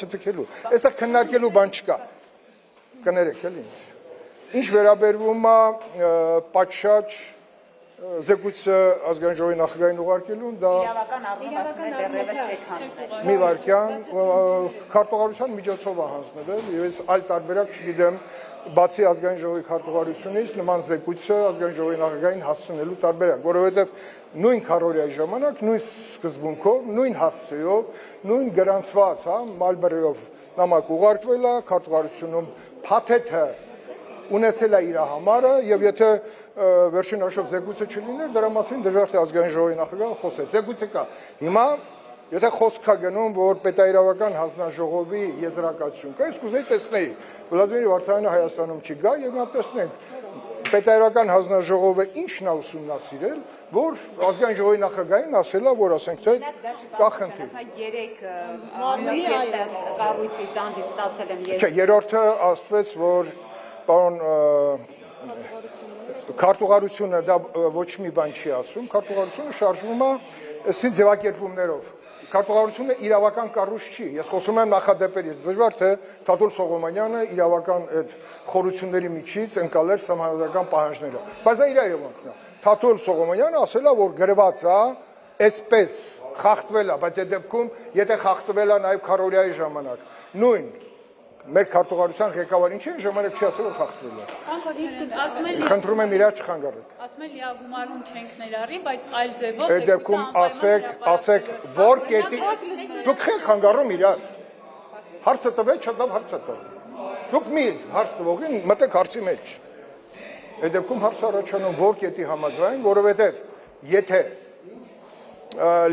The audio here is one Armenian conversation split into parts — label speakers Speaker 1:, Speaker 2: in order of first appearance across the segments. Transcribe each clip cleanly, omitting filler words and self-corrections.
Speaker 1: չձգելու։ Այստեղ քննարկելու բան չկա։ Կներեք էլի ինձ։ Ինչ վերաբերվում է պատշաճ զեկույցը ազգային ժողովի նախագահին ուղարկելուն, դա
Speaker 2: իրավական առումով ասում եք դեռևս չեք հանձնել։
Speaker 1: մի վարքյան քարտուղարության միջոցով է հանձնվել եւ ես այլ տարբերակ չգիտեմ բացի ազգային ժողովի քարտուղարությունից նման զեկույցը ազգային ժողովի նախագահին հասցնելու տարբերակ, որովհետեւ նույն քարորիայի ժամանակ նույն սկզբունքով, նույն հասցեով, նույն գրանցված, հա, մալբերով նամակ ուղարկվել է քարտուղարությունում փաթեթը ունեցել է իր համարը եւ եթե վերջին հաշվով զեկույցը չլիներ դրա մասին դժվար է ազգային ժողովի նախագահը խոսեր զեկույցը կա հիմա եթե խոսք կա գնում որ պետաիրավական հանձնաժողովի եզրակացություն կա իսկ ուզեի տեսնեի Վլադիմիր Վարդանյանը Հայաստանում չի գա եւ նա տեսնենք պետաիրավական հանձնաժողովը ինչն է ուսումնասիրել որ ազգային ժողովի նախագահին ասել է որ ասենք թե կա խնդիր
Speaker 2: 3 կառույցից անդից ստացել եմ
Speaker 1: չէ երրորդը ասվեց որ Պարոն քարտուղարությունը դա ոչ մի բան չի ասում, քարտուղարությունը շարժվում է ըստ ձևակերպումներով։ Քարտուղարությունը իրավական կառույց չի։ Ես խոսում եմ նախադեպերից։ Դժվար թե Թաթուլ Սողոմոնյանը իրավական այդ խորությունների միջից ընկալեր սահմանադրական պահանջները։ Բայց դա իր իրավունքն է։ Թաթուլ Սողոմոնյանը ասել է, որ գրված է, այսպես խախտվել է, բայց այդ դեպքում եթե խախտվել է նաև քարորիայի ժամանակ, նույն մեր քարտուղարության ղեկավարին չէ ժամանակ չի ասել որ խախտվել է։ Խնդրում եմ իրար չխանգարեք։
Speaker 3: Ասում են լիագումարում չենք ներառի, բայց այլ ձևով
Speaker 1: այդ դեպքում ասեք որ կետի դուք չեք խանգարում իրար։ Հարցը տվեք, չտավ հարցը տա։ Դուք մի հարց տվողին մտեք հարցի մեջ։ Այդ դեպքում հարցը առաջանում որ կետի համաձայն, որովհետև եթե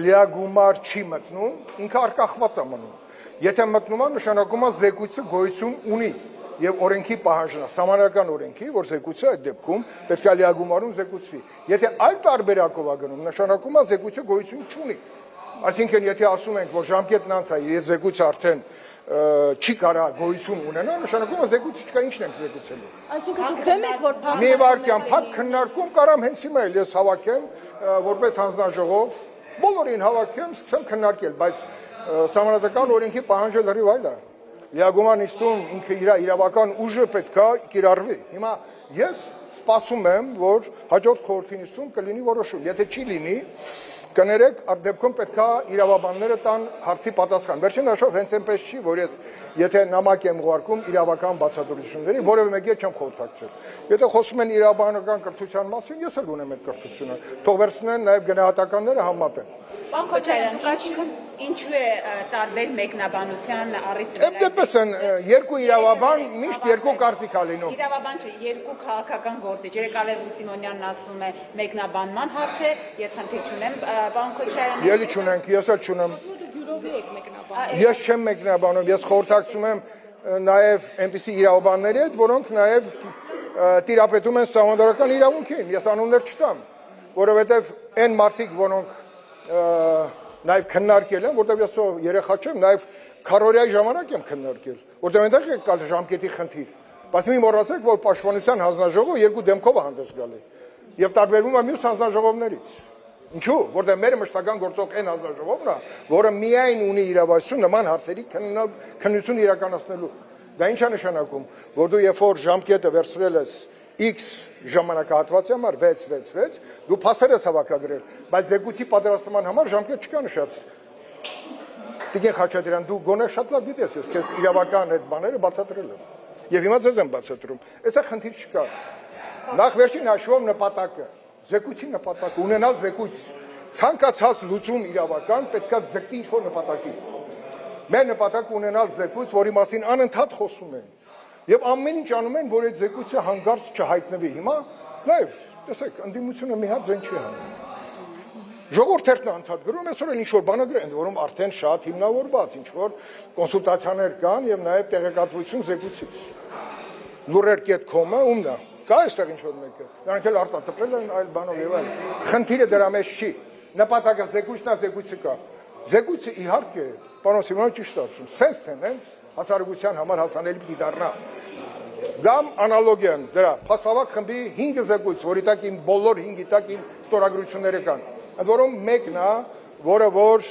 Speaker 1: լիագումար չի մտնում, ինքը արկախված է մնում։ Եթե մտնում է նշանակում է զեկույցը գոյություն ունի եւ օրենքի պահանջն է, սահմանական օրենքի, որ զեկույցը այդ դեպքում պետք է լիագումարում զեկուցվի։ Եթե այլ տարբերակով է գնում, նշանակում է զեկույցը գոյություն չունի։ Այսինքն եթե ասում ենք, որ ժամկետն անց է, եւ զեկույցը արդեն չի կարա գոյություն ունենա, նշանակում է զեկույցը չկա, ինչն ենք զեկուցելու։
Speaker 3: Այսինքն դուք դեմ եք որ
Speaker 1: մի վարքյան փակ քննարկում կարամ հենց հիմա էլ ես հավաքեմ որպես հանձնաժողով, բոլորին հավաքեմ, սկսեմ քննարկել, բայց Սահմանադրական օրենքի պահանջը լրիվ այլ է։ Լիագումար նիստում ինքը իր իրավական ուժը պետք է կիրառվի։ Հիմա ես սպասում եմ, որ հաջորդ խորհրդի նիստում կլինի որոշում։ Եթե չի լինի, կներեք, այդ դեպքում պետք է իրավաբանները տան հարցի պատասխան։ Վերջին հաշվով հենց այնպես չի, որ ես եթե նամակ եմ ուղարկում իրավական բացատրությունների, որևէ մեկի չեմ խորհրդակցել։ Եթե խոսում են իրավաբանական կրթության մասին, ես էլ ունեմ այդ կրթությունը։ Թող վերցնեն նաև գնահատականները համատեն։
Speaker 2: Պարոն Քոչարյան, ինչու է տարբեր մեկնաբանության առիթ։
Speaker 1: Դեպս են երկու իրավաբան միշտ երկու կարծիք ա լինում։
Speaker 2: Իրավաբան չէ, երկու քաղաքական գործիչ։ Երեկալև Սիմոնյանն ասում է մեկնաբանման հարց է, ես խնդիր չունեմ, պարոն Քոչարյան։
Speaker 1: Ելի չունենք, ես էլ չունեմ։ Ես չեմ մեկնաբանում, ես խորհրդակցում եմ նաև այնպիսի իրավաբանների հետ, որոնք նաև տիրապետում են սահմանադրական իրավունքին։ Ես անուններ չտամ, որովհետև այն մարդիկ, որոնք նաև քննարկել եմ, որտեղ ես երեխա չեմ, նաև քարորիայի ժամանակ եմ քննարկել, որտեղ այնտեղ է կալ ժամկետի խնդիր։ Բայց մի մոռացեք, որ Պաշտպանության հանձնաժողովը երկու դեմքով է հանդես գալի եւ տարբերվում է մյուս հանձնաժողովներից։ Ինչու՞, որտեղ մեր մշտական գործող այն հանձնաժողովն է, որը միայն ունի իրավասություն նման հարցերի քննություն իրականացնելու։ Դա ինչ է նշանակում, որ դու երբ որ ժամկետը վերցրել ես X ժամանակահատվածի համար 6 դու փաստեր ես հավաքագրել, բայց զեկույցի պատրաստման համար ժամկետ չկա նշած։ Տիկին Խաչատրյան, դու գոնե շատ լավ գիտես, ես քեզ իրավական այդ բաները բացատրել եմ։ Եվ հիմա ձեզ եմ բացատրում։ Այստեղ խնդիր չկա։ Նախ վերջին հաշվով նպատակը, զեկույցի նպատակը, ունենալ զեկույց, ցանկացած լուծում իրավական պետքա ձգտի ինչ-որ նպատակի։ Մեր նպատակը ունենալ զեկույց, որի մասին անընդհատ խոսում են։ Եվ ամեն ինչ անում են, որ այդ զեկույցը հանգարց չհայտնվի։ Հիմա նաև, տեսեք, ընդդիմությունը մի հատ ձեն չի հանում։ Ժողովուրդն անդադ գրում, այսօր էլ ինչ-որ բանագրեր են, որում արդեն շատ հիմնավորված, ինչ-որ կոնսուլտացիաներ կան եւ նաեւ տեղեկատվություն զեկույցից։ Lurrer.com-ը ումն է։ Կա այստեղ ինչ-որ մեկը։ Նրանք էլ արտատպել են այլ բանով եւ այլն։ Խնդիրը դրա մեջ չի։ Նպատակը զեկույցն է, զեկույցը կա։ Զեկույցը իհարկե, պարոն Սիմոնյանը ճիշտ ասում, sense tendency հասարակության համար հասանելի պիտի դառնա։ Գամ անալոգիան դրա, փաստավակ խմբի 5 զեկույց, որի տակ իմ բոլոր 5-ի տակ իմ ստորագրությունները կան։ Ընդ որում մեկն է, որը որ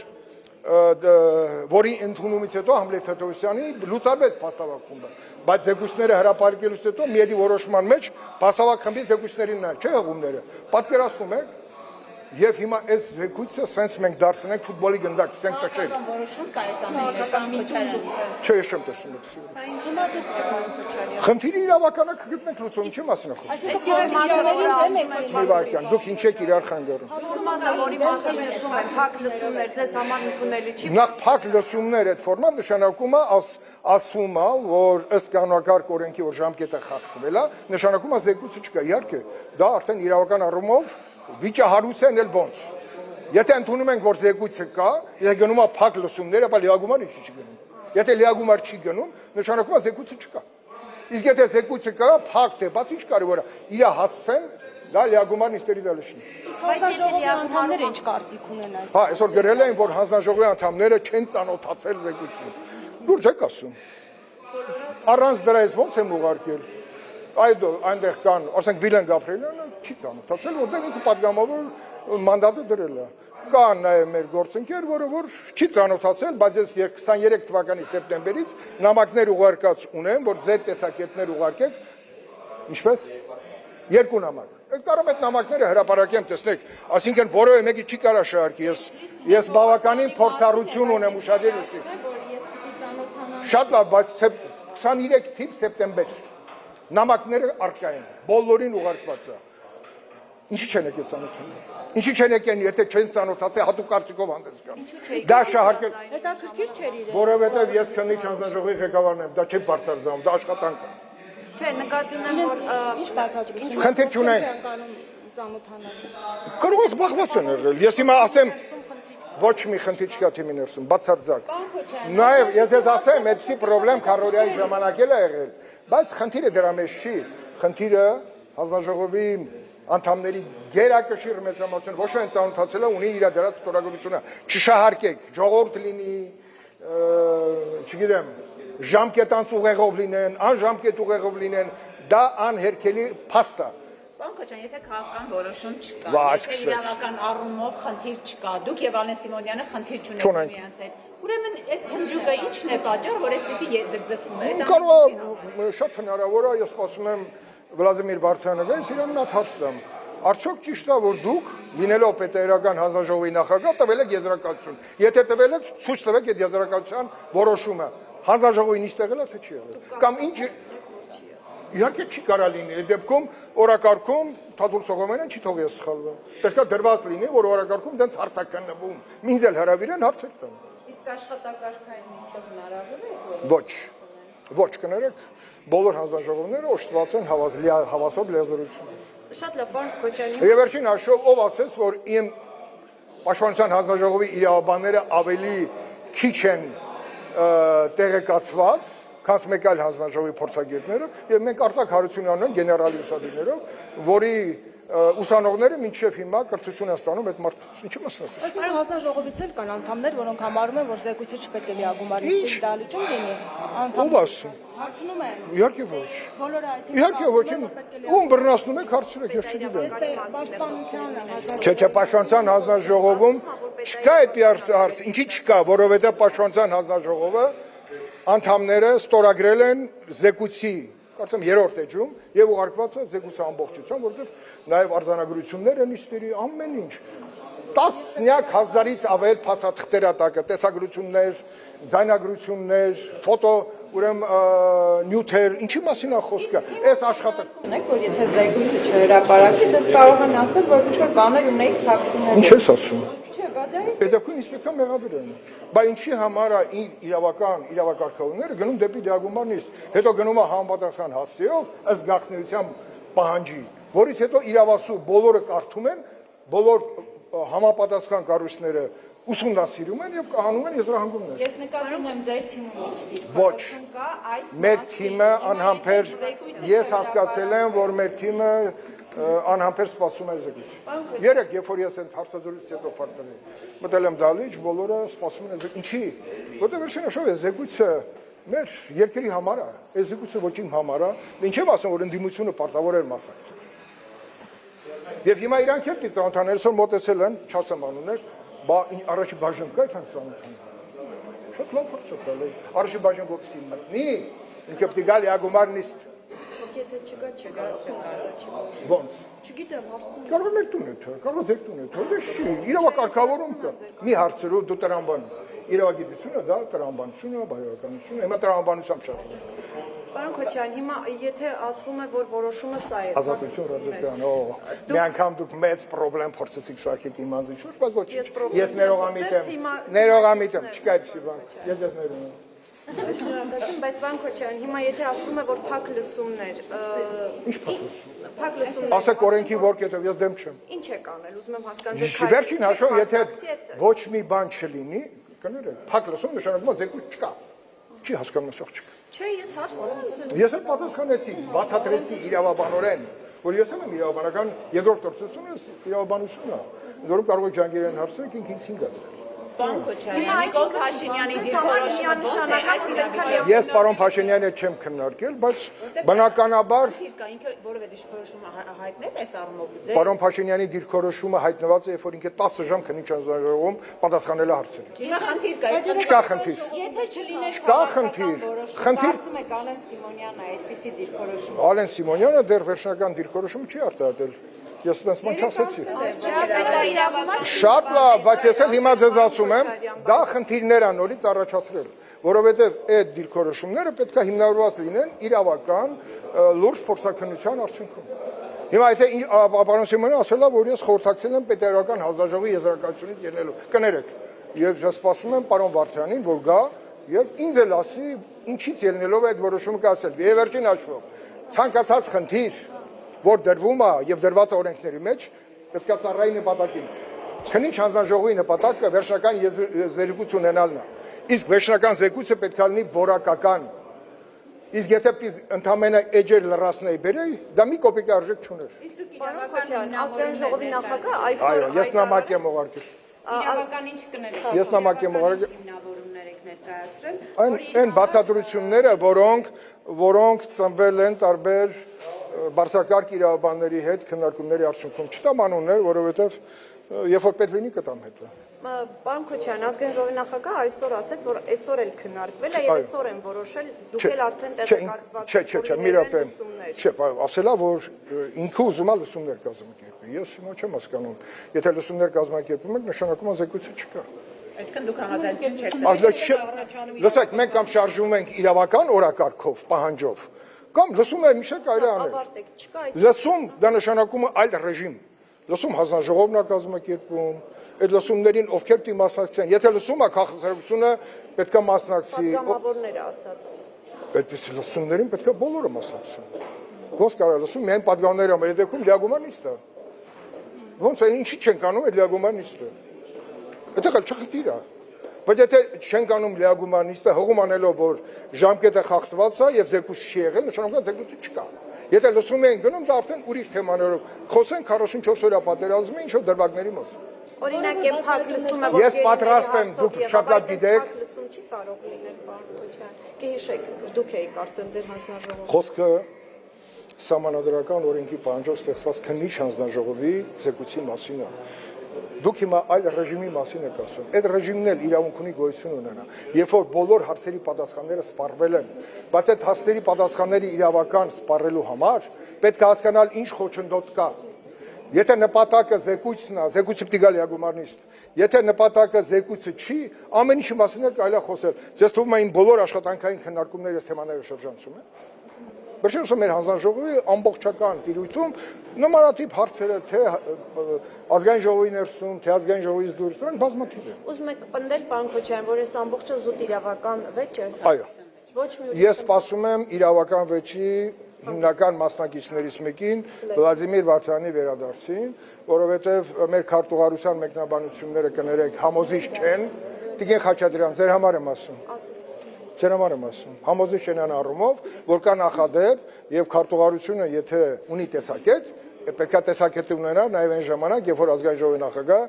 Speaker 1: որի ընդունումից հետո Համլետ Թադևոսյանի լուծարվեց փաստավախումը, բայց զեկույցները հրապարակելուց հետո միեդի որոշման մեջ փաստավախմբի զեկույցներին նա չէ հղումները, պատկերացնում եք, եւ հիմա այս զեկույցը սենց մենք դարձնենք ֆուտբոլի գնդակ, ստենք տշել։
Speaker 2: Որոշում կա այս ամենի Քոչարյանը։
Speaker 1: Չէ, ես չեմ տեսնում դա։ Խնդիրը իրավականը կգտնենք լուծում, ինչի մասին է խոսքը։ Մի վարքան, դուք ինչ եք իրար խանգարում։
Speaker 4: Որի մասին նշում են փակ լսումներ, ձեզ համար ընդունելի չի։
Speaker 1: Նախ փակ լսումներ այդ ֆորմատ նշանակում է ասում է, որ ըստ կանոնակարգ օրենքի որ ժամկետը խախտվել է, նշանակում է զեկույցը չկա, իհարկե, դա արդեն իրավական առումով վիճահարույց են էլ ոնց։ Եթե ընդունում ենք, որ զեկույցը կա, եթե գնում է փակ լսումներ, ապա լիագումար ինչի չի գնում։ Եթե լիագումար չի գնում, նշանակում է զեկույցը չկա։ Իսկ եթե զեկույցը կա, փակ թե բաց ինչ կարևոր է, իր հասցեն, դա լիագումար նիստերի դալշնի։
Speaker 3: Հանձնաժողովի անդամները ինչ կարծիք ունեն այս։
Speaker 1: Հա, այսօր գրել են, որ հանձնաժողովի անդամները չեն ծանոթացել զեկույցին։ Լուրջ եք ասում։ Առանց դրա ես ոնց եմ ուղարկել։ Այնտեղ կան, ասենք Վիլեն Գաբրիելյանը չի ծանոթացել, որտեղ ինքը պատգամավոր մանդատը դրել է։ Կա նաև մեր գործընկեր, որը որ չի ծանոթացել, բայց ես 23 թվականի սեպտեմբերից նամակներ ուղարկած ունեմ, որ ձեր տեսակետներ ուղարկեք, ինչպես երկու նամակ։ Կարամ այդ նամակները հրապարակեմ, տեսնեք, այսինքն որևէ մեկի չի կարա շահարկի, ես բավականին փորձառություն ունեմ ուշադրից։ Շատ լավ, բայց 23 թիվ սեպտեմբեր նամակները արկա են, բոլորին ուղարկված է։ Ինչի չեն եկել ծանոթանում։ Ինչի չեն եկել, եթե չեն ծանոթացել, հատուկ կարծիքով հանդես գամ։ Դա շահարկել։
Speaker 3: Հետաքրքիր չէր իրեն։
Speaker 1: Որովհետև ես քննիչ հանձնաժողովի ղեկավարն եմ, դա չի բարձրացնում, դա աշխատանք է։
Speaker 4: Չէ, նկատի ունեմ, որ
Speaker 3: Ինչ բացատրություն։
Speaker 1: Խնդիր չունենք։ Կարող ես զբաղված են եղել։ Ես հիմա ասեմ, ոչ մի խնդիր չկա թիմի ներսում, բացարձակ։ Նաև ես ասեմ, այդպիսի խնդրեմ քարորիայի ժամանակ էլ է եղել, բայց խնդիրը դրա մեջ չի։ Խնդիրը հանձնաժողովի անդամների գերակշիռ մեծամասնություն ոչ միայն ծանոթացել է, ունի իր դրած ստորագրությունը։ Չշահարկեք, ժողովուրդ լինի, չգիտեմ, ժամկետանց ուղեղով լինեն, անժամկետ ուղեղով լինեն, դա անհերքելի փաստ է։
Speaker 2: Պարոն Քոչարյան, եթե քաղաքական որոշում չկա,
Speaker 1: Վա,
Speaker 2: եթե իրավական առումով խնդիր չկա, դուք եւ Ալեն Սիմոնյանը խնդիր չունեք միանց հետ։ Ուրեմն այս հնջուկը ի՞նչն է պատճառ, որ այսպեսի ձգձգվում է։
Speaker 1: Կարող է շատ հնարավոր է, ես սպասում եմ Վլադիմիր Վարդանյանից իրան նա հարց տամ։ Արդյոք ճիշտ է, որ դուք լինելով պետերական հանձնաժողովի նախագահ տվել եք եզրակացություն։ Եթե տվել եք, ցույց տվեք այդ եզրակացության որոշումը։ Հանձնաժողովի նիստեղ է թե չի եղել։ Կամ ինչ իհարկե չի կարա լինի։ Այդ դեպքում օրակարգում Թադուր Սողոմյանն չի թող ես սխալվեմ։ Պետք է դրված լինի, որ օրակարգում դենց հարցակննվում։ Ինձ էլ հրավիրեն հարցեր տան։
Speaker 4: իսկ աշխատակարգային նիստը հնարավոր է։
Speaker 1: Ոչ կներեք, բոլոր հանձնաժողովները օժտված են հավասար լիազորություն։
Speaker 4: Շատ լավ, պարոն Քոչարյան։
Speaker 1: Եվ վերջին հաշվով ով ասեց, որ իմ պաշտպանության հանձնաժողովի իրավաբանները ավելի քիչ են տեղեկացված, քան մեկ այլ հանձնաժողովի փորձագետները, եւ մենք արտակ հարություն անենք գեներալի ուսանողներով, որի ուսանողները մինչև հիմա կրթություն են ստանում այդ մարդուց։ Ինչի մասն է խոսքը։
Speaker 3: Այսինքն հանձնաժողովից էլ կան անդամներ, որոնք համարում են, որ զեկույցը չպետք է լիագումար նիստի դալիճում լինի։
Speaker 1: Ով ասում։
Speaker 3: Հարցնում են։
Speaker 1: Իհարկե ոչ։
Speaker 3: Բոլորը այսինքն
Speaker 1: Իհարկե ոչ, ում բռնացնում եք հարցրեք, ես չգիտեմ։
Speaker 3: պաշտպանության
Speaker 1: Չէ, պաշտպանության հանձնաժողովում չկա այդ հարց, ինչի չկա, որովհետև պաշտպանության հանձնաժողովը անդամները ստորագրել են զեկույցի, կարծեմ երրորդ էջում, եւ ուղարկված է զեկույցի ամբողջությամբ, որովհետև նաեւ արձանագրությունները նիստերի ամեն ինչ 10-նյակ հազարից ավել փաստաթղթեր ատակը, տեսագրություններ, ձայնագրություններ, ֆոտո, ուրեմն նյութեր, ինչի մասին է խոսքը։ Այս աշխատանքը
Speaker 4: Ունեք, որ եթե զեկույցը չհրապարակի, դες կարող են ասել, որ ինչ-որ բաներ ունեիք թաքցնել։
Speaker 1: ինչ ես ասում։
Speaker 4: Չէ, բա դա
Speaker 1: Պետական ինսպեկտոր մեղադրեն։ Բայց ինչի համար է իրավակարգավորները գնում դեպի լիագումար նիստ, հետո գնում է համապատասխան հասցեով ըստ գաղտնիության պահանջի, որից հետո իրավասու բոլորը կարդում են, բոլոր համապատասխան կառույցները ուսումնասիրում են եւ կանոնում են եզրահանգումներ։
Speaker 4: Ես նկատում եմ ձեր թիմը ոչ դիրք։
Speaker 1: Ոչ։ Մեր թիմը անհամբեր ես հասկացել եմ, որ մեր թիմը անհամբեր սպասում է զեկույց։ Երեք, երբ որ ես այդ հարցազրույցից հետո ֆակտորի մտել եմ դալիճ, բոլորը սպասում են զեկույց։ Ինչի՞։ Որտեղ վերջին հաշվով է զեկույցը մեր երկրի համար է, այս զեկույցը ոչ իմ համար է, ինչեւ ասեմ, որ ընդդիմությունը պարտավոր էր մասնակցել։ Եվ հիմա իրանք էլ ծանոթաներս որ մոտեցել են, չասեմ անուններ, Բա առաջի բաժնում կա այդքան ծանոթ։ Շատ լավ հարցը է։ Առաջի բաժնում ո՞րսի մտնի։ Ինքը պետք է գալ յագումար նիստ։
Speaker 4: Եթե չկա, չկա, չկա։
Speaker 1: Ոնց։
Speaker 4: Չգիտեմ, հարցնում։
Speaker 1: Կարող է մեր տունը թե, կարող է ձեր տունը թե, դե չի, իրավակարգավորում կա։ Մի հարցրու դու տրամբան։ Իրավագիտությունը դա տրամբանությունը, բարոյականությունը, հիմա տրամբանությամբ շարժվում է։
Speaker 4: Պարոն Քոչարյան, հիմա եթե ասվում է, որ որոշումը սա է։
Speaker 1: Ազատություն ռադիկան, մի անգամ դուք մեծ խնդրեմ փորձեցիք սարքել իմ անձի շուրջ, բայց ոչ։ Ես ներողամիտ եմ, չկա այդպեսի բան։ Ես ներում եմ։
Speaker 4: Շնորհակալություն, բայց պարոն Քոչարյան, հիմա եթե ասվում է, որ փակ լսումներ,
Speaker 1: Ինչ
Speaker 4: փակ լսումներ։
Speaker 1: Ասեք օրենքի որ կետով ես դեմ չեմ։
Speaker 4: Ինչ է կանել, ուզում եմ հասկանալ։
Speaker 1: Վերջին հաշվով, եթե ոչ մի բան չլինի, կներեք, փակ լսում նշանակում է զեկույց չկա։ Չի հասկանում ես աղջիկ։
Speaker 4: Չէ, ես հարցնում եմ։
Speaker 1: Ես էլ պատասխանեցի, բացատրեցի իրավաբանորեն, որ ես եմ իրավաբանական երկրորդ կրթությունը իրավաբանությունն է, որում կարող եք Ջանգիրյան հարցնել, ինքից 5 է։
Speaker 2: Պարոն Քոչարյան, Նիկոլ Փաշինյանի դիրքորոշումը
Speaker 1: Ես պարոն Փաշինյանը չեմ քննարկել, բայց բնականաբար
Speaker 2: ինքը որևէ դիրքորոշում հայտնել այս առումով։
Speaker 1: պարոն Փաշինյանի դիրքորոշումը հայտնված է, երբ որ ինքը 10 ժամ քննիչ անձնաժողովում պատասխանել է հարցերին։
Speaker 2: Հիմա խնդիր կա։
Speaker 1: Չկա խնդիր։
Speaker 5: Եթե չլիներ
Speaker 1: Կա խնդիր։
Speaker 5: կարծում եք Ալեն Սիմոնյանը այդպիսի դիրքորոշում։
Speaker 1: Ալեն Սիմոնյանը դեռ վերջնական դիրքորոշումը չի արտահայտել։ Ես դες ման չասեցի։ Շատ լավ, բայց ես էլ հիմա ձեզ ասում եմ, դա խնդիրներ է նորից առաջացրել, որովհետև այդ դիրքորոշումները պետք է հիմնավորված լինեն իրավական լուրջ փորձաքննության արդյունքում։ Հիմա եթե պարոն Սիմոնյանը ասել է, որ ես խորհրդակցել եմ պետերական հանձնաժողովի եզրակացությունից ելնելու, կներեք, եւ ես սպասում եմ պարոն Վարդյանին, որ գա եւ ինձ էլ ասի, ինչից ելնելով այդ որոշումը կասել։ Եվ վերջին հաշվով, ցանկացած խնդիր որ դրվում է եւ դրված է օրենքների մեջ, պետք է ծառայի նպատակին։ Քննիչ հանձնաժողովի նպատակը վերջնական զեկույց ունենալն է։ Իսկ վերջնական զեկույցը պետք է լինի որակական։ Իսկ եթե ընդամենը էջեր լրացնեի բերեի, դա մի կոպեկ արժեք չուներ։
Speaker 4: Պարոն Քոչարյան, ազգային ժողովի նախագահ այսօր
Speaker 1: Այո, ես նամակ եմ ուղարկել։
Speaker 5: Իրավական ինչ կներկայացրել։
Speaker 1: Ես նամակ եմ ուղարկել։
Speaker 5: Հիմնավորումներ եք ներկայացրել։
Speaker 1: Այն բացատրությունները, որոնք ծնվել են տարբեր բարձրակարգ իրավաբանների հետ քննարկումների արդյունքում չտամ անուններ, որովհետև երբ որ պետք լինի կտամ հետո։
Speaker 4: Պարոն Քոչարյան, ազգային ժողովի նախագահը այսօր ասաց, որ այսօր էլ քննարկվել է եւ այսօր են որոշել, դուք էլ արդեն տեղեկացված
Speaker 1: եք։ Չէ, մի րոպե։ Չէ, ասելա, որ ինքը ուզում է լսումներ կազմակերպի։ Ես հիմա չեմ հասկանում։ Եթե լսումներ կազմակերպում եք, նշանակում է զեկույցը չկա։
Speaker 2: Այսինքն դուք համաձայնություն չեք։
Speaker 1: Լսեք, մենք կամ շարժվում ենք իրավական օրակարգով, պահանջով, կամ լսումները միշտ կարելի անել։ Լսում դա նշանակում է այլ ռեժիմ։ Լսում հանձնաժողովն է կազմակերպում, այդ լսումներին ովքեր պիտի մասնակցեն։ Եթե լսում է քաղաքացիությունը պետք է մասնակցի։
Speaker 4: Պատգամավորները ասաց։
Speaker 1: Այդպես լսումներին պետք է բոլորը մասնակցեն։ Ոնց կարող լսում միայն պատգամավորները, մեր դեպքում լիագումար նիստը։ Ոնց այն ինչի չեն կանում այդ լիագումար նիստը։ Այդտեղ էլ չխտիր է։ Բայց եթե չենք անում լիագումար նիստը հողում անելով, որ ժամկետը խախտված է եւ զեկույց չի եղել, նշանակում է զեկույցը չկա։ Եթե լսում են գնում, դա արդեն ուրիշ թեմաներով։ Խոսենք 44 օրյա պատերազմի ինչ-որ դրվագների մասին։
Speaker 4: Օրինակ եմ փակ լսումը,
Speaker 1: որ ես պատրաստ եմ, դուք շատ լավ գիտեք։
Speaker 4: Փակ լսում չի կարող լինել, պարոն Քոչարյան։ Կհիշեք, դուք եք կարծեմ ձեր հանձնաժողովը։
Speaker 1: Խոսքը սահմանադրական օրենքի պահանջով ստեղծված քննիչ հանձնաժողովի զեկույցի մասին է։ Դուք հիմա այլ ռեժիմի մասին եք ասում։ Այդ ռեժիմն էլ իրավունք ունի գոյություն ունենա։ Երբ որ բոլոր հարցերի պատասխանները սպառվել են, բայց այդ հարցերի պատասխանների իրավական սպառելու համար պետք է հասկանալ ինչ խոչընդոտ կա։ Եթե նպատակը զեկույցն է, զեկույցը պիտի գա լիագումար նիստ։ Եթե նպատակը զեկույցը չի, ամեն ինչի մասին էլ կարելի է խոսել։ Ձեզ թվում է իմ բոլոր աշխատանքային քննարկումները այս թեմաները շրջանցում են։ Բրշեսը մեր հանձնաժողովի ամբողջական տիրույթում նմանատիպ հարցերը թե ազգային ժողովի ներսում, թե ազգային ժողովից դուրս են բազմաթիվ են։
Speaker 4: Ուզում եք պնդել, պարոն Քոչարյան, որ այս ամբողջը զուտ իրավական վեճ է։
Speaker 1: Այո։
Speaker 4: Ոչ մի
Speaker 1: Ես սպասում եմ իրավական վեճի հիմնական մասնակիցներից մեկին Վլադիմիր Վարդյանի վերադարձին, որովհետև մեր քարտուղարության մեկնաբանությունները կներեք համոզիչ չեն։ Տիկին Խաչատրյան, ձեր համար եմ ասում։ Ձեր համար եմ ասում, համոզիչ չեն այն առումով, որ կա նախադեպ եւ քարտուղարությունը եթե ունի տեսակետ, պետք է տեսակետը ունենա նաեւ այն ժամանակ, երբ որ ազգային ժողովի նախագահ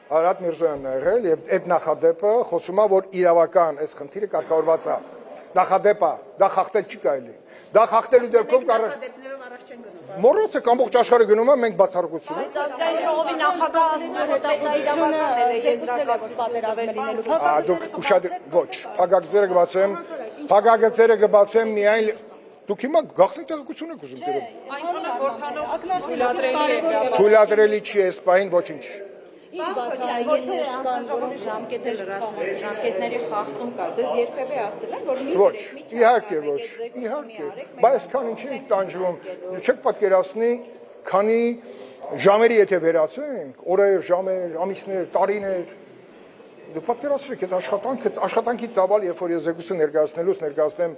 Speaker 1: Արարատ Միրզոյանն ա եղել եւ այդ նախադեպը խոսում է, որ իրավական այս խնդիրը կարգավորված է։ Նախադեպը, դա խախտել չի կարելի։ Դա խախտելու դեպքում Մոռացեք ամբողջ աշխարհը գնում է, մենք բացառություն ենք։
Speaker 4: Ազգային ժողովի նախագահը ասում է, որ պետայրավականն էլ է եզրակացություն
Speaker 1: Դուք ուշադիր ոչ, փակագծերը կբացեմ միայն դուք հիմա գաղտնի տեղեկություն եք ուզում դերում։ Թույլատրելի չի այս պահին ոչինչ։
Speaker 5: Ինչ բացահայտություններ կան, որոնք ժամկետներ լրացնել, ժամկետների խախտում կա։ Ձեզ երբևէ ասել են, որ մի
Speaker 1: Ոչ, իհարկե ոչ, իհարկե։ Բայց քան ինչի տանջվում, չեք պատկերացնի, քանի ժամերի եթե վերացենք, օրեր, ժամեր, ամիսներ, տարիներ, դուք պատկերացրեք այդ աշխատանքի ծավալ, երբ որ ես զեկույցը ներկայացնեմ,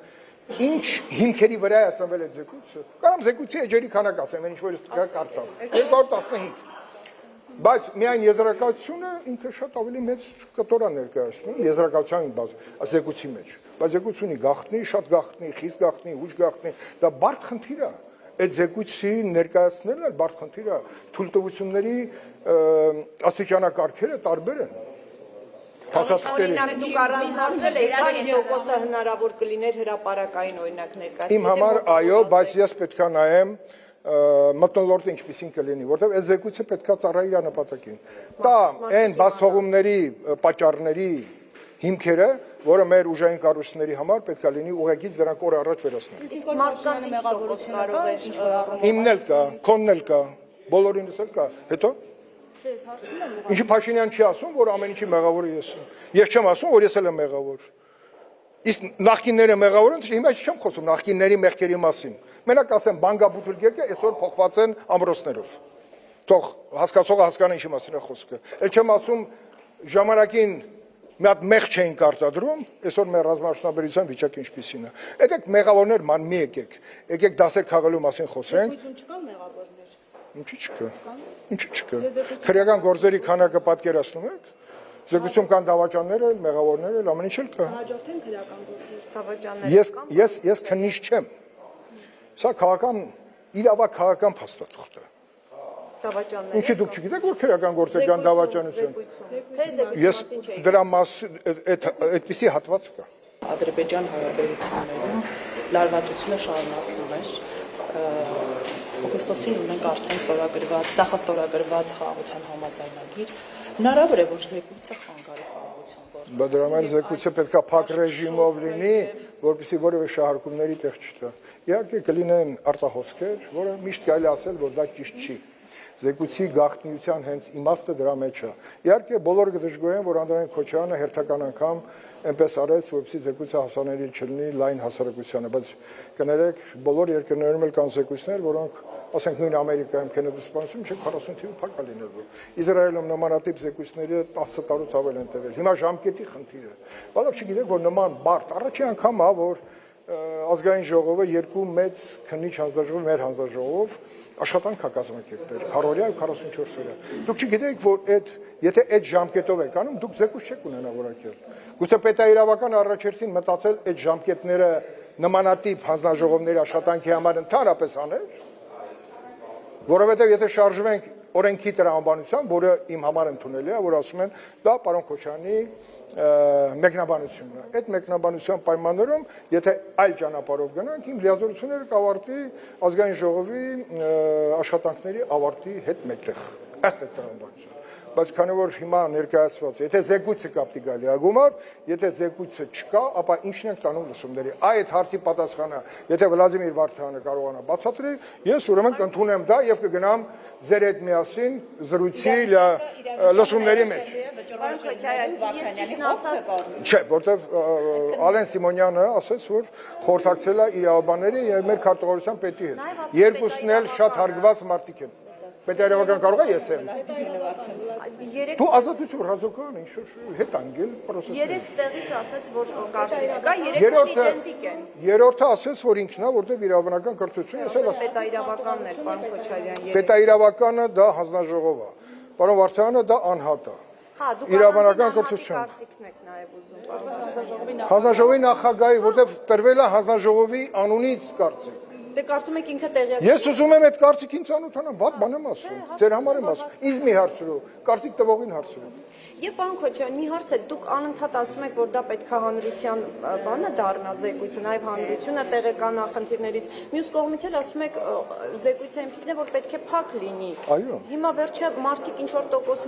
Speaker 1: ինչ հիմքերի վրա է ծնվել այդ զեկույցը։ Կարամ զեկույցի էջերի քանակ ասեմ, ինչ որ կարտամ։ 215 Բայց միայն եզրակացությունը ինքը շատ ավելի մեծ կտոր է ներկայացնում եզրակացության զեկույցի մեջ։ Բայց զեկույցը ունի գաղտնի, շատ գաղտնի, խիստ գաղտնի, հուշ գաղտնի, դա բարդ խնդիր է։ Այդ զեկույցի ներկայացնելն էլ բարդ խնդիր է։ Թույլտվությունների աստիճանակարգերը տարբեր են։
Speaker 4: Օրինակ դուք առանձնացրել եք, քանի տոկոսը հնարավոր կլիներ հրապարակային օրինակ ներկայացնել։
Speaker 1: Իմ համար այո, բայց ես պետք է նայեմ մտնոլորտը ինչպեսին կլինի, որտեղ այս զեկույցը պետքա ծառայի իր նպատակին։ Դա այն բացթողումների պատճառների հիմքերը, որը մեր ուժային կառույցների համար պետքա լինի ուղղակի դրանք օր առաջ վերացնել։
Speaker 4: Իսկ մարդկանց ինչ տոկոս կարող է ինչ որ առանձնացնել։
Speaker 1: Իմն էլ կա, քոնն էլ կա, բոլորինս էլ կա, հետո Ինչի Փաշինյան չի ասում, որ ամեն ինչի մեղավորը ես եմ։ Ես չեմ ասում, որ ես էլ եմ մեղավոր։ Իսկ նախկինները մեղավոր են, հիմա չեմ խոսում նախկինների մեղքերի մասին։ Մենակ ասեմ, բանգաբուտուլգեկը այսօր փոխված են ամրոցներով։ Թող հասկացողը հասկանա ինչի մասին է խոսքը։ Էլ չեմ ասում ժամանակին մի հատ մեղ չէին կարտադրում, այսօր մեր ռազմաշնորհաբերության վիճակը ինչպիսին է։ Եկեք մեղավորներ ման մի եկեք դասեր քաղելու մասին խոսենք։
Speaker 3: Չկան մեղավորներ։
Speaker 1: Ինչի՞ չկա։ Ինչի՞ չկա։ Քրեական գործերի քանակը պատկերացնում եք։ Զեկույցում կան դավաճաններ էլ, մեղավորներ էլ, ամեն ինչ էլ կա։
Speaker 3: Հաջորդեն քրեական գործեր։
Speaker 4: Դավաճաններ կան։
Speaker 1: Ես քննիչ չեմ։ Սա իրավական քաղաքական փաստաթուղթ է։
Speaker 4: Դավաճաններ։
Speaker 1: Ինչի դուք չգիտեք, որ քրեական գործեր կան դավաճանություն։
Speaker 4: Թե զեկույցի
Speaker 1: Ես
Speaker 4: մասին չէի։
Speaker 1: դրա մաս այդպիսի հատված կա։
Speaker 6: Ադրբեջան հարաբերություններում լարվածությունը շարունակվում էր։ Օգոստոսին ունենք արդեն ստորագրված խաղաղության համաձայնագիր։ Հնարավոր է, որ զեկույցը խանգարի խաղաղության գործը։
Speaker 1: Բայց դրա համար զեկույցը պետք է փակ ռեժիմով լինի, որպեսզի որևէ շահարկումների տեղ չտա։ Իհարկե կլինեն արտահոսքեր, որը միշտ կարելի ասել, որ դա ճիշտ չի։ Զեկույցի գաղտնիության հենց իմաստը դրա մեջ է։ Իհարկե բոլորը կդժգոհեն, որ Անդրանիկ Քոչարյանը հերթական անգամ այնպես արեց, որպեսզի զեկույցը հասանելի չլինի լայն հասարակությանը, բայց կներեք, բոլոր երկրներում էլ կան զեկույցներ, որոնք ասենք նույն Ամերիկայում Քենեդի սպանությունը չէ 40 թիվը փակ է լինելու։ Իսրայելում նմանատիպ զեկույցները 10 տարուց ավել են տևել։ Հիմա ժամկետի խնդիր է։ Բալավ չգիտեք, որ նման բարդ առաջի անգամ է, որ ազգային ժողովը երկու մեծ քննիչ հանձնաժողով մեր հանձնաժողով աշխատանք է կազմակերպել 100-օրյա եւ 44 օրյա։ Դուք չգիտեք, որ եթե այդ ժամկետով եք անում, դուք զեկույց չեք ունենա որակել։ Գուցե պետաիրավական առաջերտին մտածել այդ ժամկետները նմանատիպ հանձնաժողովների աշխատանքի համար ընդհանրապես անել, որովհետեւ եթե շարժվենք օրենքի տրամաբանությամբ, որը իմ համար ընդունելի է, որ ասում են, դա պարոն Քոչարյանի մեկնաբանությունն է։ Այդ մեկնաբանության պայմաններում, եթե այլ ճանապարհով գնանք, իմ լիազորությունները կավարտի ազգային ժողովի աշխատանքների ավարտի հետ մեկտեղ։ Ըստ այդ տրամաբանության։ Բայց քանի որ հիմա ներկայացված է, եթե զեկույցը կապտի գալի ագումար, եթե զեկույցը չկա, ապա ինչն ենք տանում լսումների։ Այդ հարցի պատասխանը, եթե Վլադիմիր Վարդանը կարողանա բացատրի, ես ուրեմն կընդունեմ դա եւ կգնամ ձեր հետ միասին զրույցի լսումների մեջ։ Չէ, որտեվ Ալեն Սիմոնյանը ասաց, որ խորհրդակցել է իրավաբանների եւ մեր քարտուղարության պետի հետ։ Երկուսն էլ շատ հարգված մարդիկ են։ Պետայրավական կարող է ես եմ։ Դու ազատություն ռազմական ինչ-որ հետ անգել պրոցեսը։
Speaker 4: 3 տեղից ասաց, որ կարծիք կա, 3-ը իդենտիկ են։
Speaker 1: Երրորդը ասաց, որ ինքն է, որտեղ իրավաբանական կրթություն ես էլ
Speaker 4: Պետաիրավականն էր, պարոն Քոչարյան։
Speaker 1: Պետաիրավականը դա հանձնաժողով է։ Պարոն Վարդյանը դա անհատ է։
Speaker 4: Հա, դուք
Speaker 1: իրավաբանական կրթություն։
Speaker 4: Կարծիքն եք նաև ուզում, պարոն։
Speaker 1: Հանձնաժողովի նախագահի, որտեղ տրվել է հանձնաժողովի անունից կարծիք։
Speaker 4: Դե կարծում եք ինքը տեղյակ։
Speaker 1: Ես ուզում եմ այդ կարծիքին ծանոթանամ, վատ բան եմ ասում։ Ձեր համար եմ ասում։ Ինձ մի հարցրու, կարծիք տվողին հարցրու։
Speaker 4: Եվ պարոն Քոչարյան, մի հարց էլ, դուք անընդհատ ասում եք, որ դա պետք է հանրության բանը դառնա զեկույցը, նաև հանրությունը տեղեկանա խնդիրներից։ Մյուս կողմից էլ ասում եք զեկույցը այնպեսին է, որ պետք է փակ լինի։
Speaker 1: Այո։
Speaker 4: Հիմա վերջը մարդիկ ինչ որ տոկոս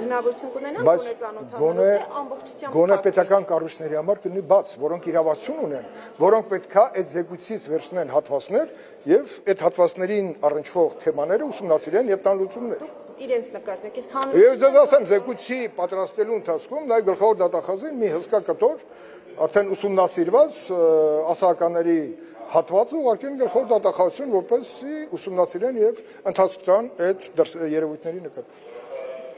Speaker 4: հնարավորություն կունենան
Speaker 1: Բայց
Speaker 4: գոնե ծանոթանալու, թե ամբողջությամբ
Speaker 1: գոնե
Speaker 4: փակ
Speaker 1: պետական կառույցների համար կլինի բաց, որոնք իրավասություն ունեն, որոնք պետքա այդ զեկույցից վերցնեն հատվածներ եւ այդ հատվածներին առնչվող թեմաները ուսումնասիրեն եւ տան լուծումներ։
Speaker 4: իրենց նկատմամբ, իսկ
Speaker 1: Եվ ձեզ ասեմ, զեկույցի պատրաստելու ընթացքում նաև գլխավոր դատախազին մի հսկա կտոր արդեն ուսումնասիրված ասահականների հատվածը ուղարկեն գլխավոր դատախազություն, որպեսզի ուսումնասիրեն եւ ընթացք տան այդ երևույթների նկատմամբ։